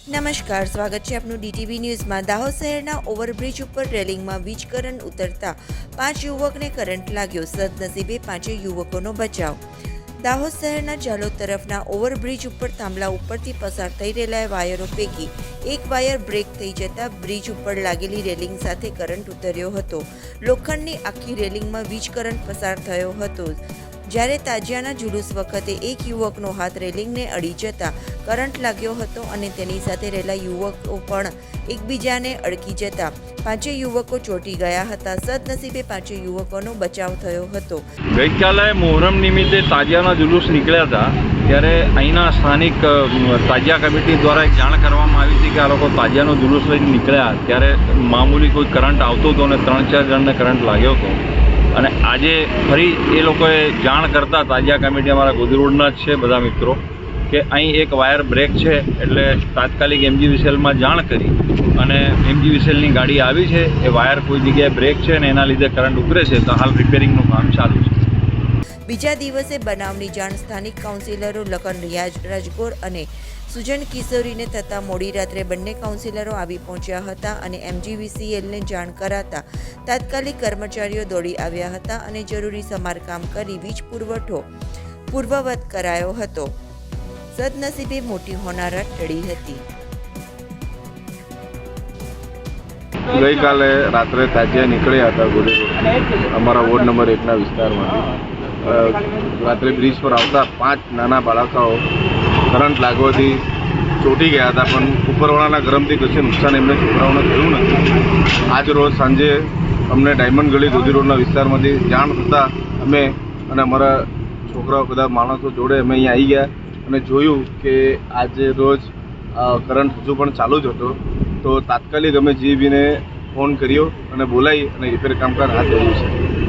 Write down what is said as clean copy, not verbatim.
નમસ્કાર, સ્વાગત છે આપનું ડીટીવી ન્યૂઝમાં। દાહોદ શહેરના ઓવરબ્રિજ ઉપર રેલિંગમાં વીજ કરંટ ઉતરતા 5 યુવકને કરંટ લાગ્યો। સદનસીબે 5 યુવકોનો બચાવ। દાહોદ શહેરના જાલોદ તરફના ઓવરબ્રિજ ઉપર થાંભલા ઉપરથી પસાર થઈ રહેલા વાયરો પૈકી એક વાયર બ્રેક થઈ જતા બ્રિજ ઉપર લાગેલી રેલિંગ સાથે કરંટ ઉતર્યો હતો। લોખંડની આખી રેલિંગમાં વીજ કરંટ પસાર થયો હતો। જ્યારે તાજિયાના જુલુસ વખતે એક યુવકનો હાથ રેલિંગને અડી જતા કરંટ લાગ્યો હતો અને તેની સાથે રહેલા યુવકો પણ એકબીજાને અડકી જતા 5 યુવકો ચોંટી ગયા હતા। સદનસીબે 5 યુવકોનો બચાવ થયો હતો। ગઈકાલે મોહરમ નિમિત્તે તાજિયાના જુલુસ નીકળ્યા હતા ત્યારે અહીંના સ્થાનિક તાજિયા કમિટી દ્વારા એક જાણ કરવામાં આવી હતી કે આ લોકો તાજિયાનો જુલુસ લઈને નીકળ્યા ત્યારે મામૂલી કોઈ કરંટ આવતો હતો અને 3-4 જણને કરંટ લાગ્યો હતો। અને આજે ફરી એ લોકોએ જાણ કરતા તાજિયા કમિટી અમારા ગોધી રોડના જ છે બધા મિત્રો કે અહીં એક વાયર બ્રેક છે, એટલે તાત્કાલિક MGVCLમાં જાણ કરી અને MGVCLની ગાડી આવી છે। એ વાયર કોઈ જગ્યાએ બ્રેક છે અને એના લીધે કરંટ ઉતરે છે, તો હાલ રિપેરિંગનું કામ ચાલુ છે। બીજા દિવસે બનાવની જાણ સ્થાનિક કાઉન્સિલરો લખન રાજગોર અને સુજન કિશોરીને થતાં મોડી રાત્રે બંને કાઉન્સિલરો આવી પહોંચ્યા હતા અને MGVCLને જાણ કરાતા તાત્કાલિક કર્મચારીઓ દોડી આવ્યા હતા અને જરૂરી સમારકામ કરી વીજ પુરવઠો પૂર્વવત કરાયો હતો। સદનસીબે મોટી હોનારત ટળી હતી। ગઈકાલે રાત્રે તાજિયા નીકળ્યા હતા ગોધી રોડ અમારા વોર્ડ નંબર 1ના વિસ્તારમાંથી। રાત્રે બ્રિજ પર આવતા 5 નાના બાળકો કરંટ લાગવાથી ચોંટી ગયા હતા, પણ ઉપરવાળાના ગરમથી કશું નુકસાન એમને છોકરાઓને થયું નથી। આજ રોજ સાંજે અમને ડાયમંડ ગળી ગોધી રોડના વિસ્તારમાંથી જાણ થતાં અમે અને અમારા છોકરાઓ બધા માણસો જોડે અમે અહીંયા આવી ગયા અને જોયું કે આજે રોજ કરંટ હજુ પણ ચાલુ જ હતો, તો તાત્કાલિક અમે GEBને ફોન કર્યો અને બોલાવી અને રિપેર કામકાજ હાથ ધર્યું છે।